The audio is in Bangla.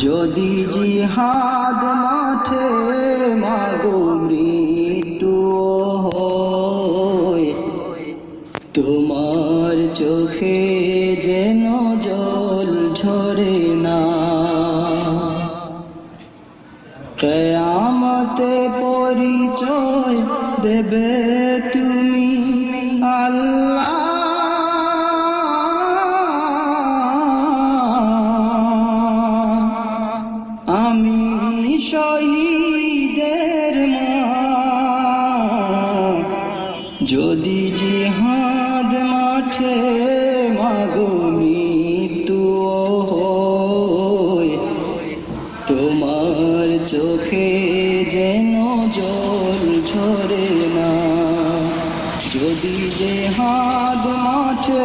যদি জিহাদ মাঠে মাগো মৃত্যু হয়, তোমার চোখে যেন জল ঝরে না। কিয়ামতে পরিচয় দেবে তুমি আল্লাহ। আমি শহীদের মা, যদি জিহাদ মাঠে মাগো মৃত্যু হয়, তোমার চোখে যেন জল ঝরে না। যদি জিহাদ মাঠে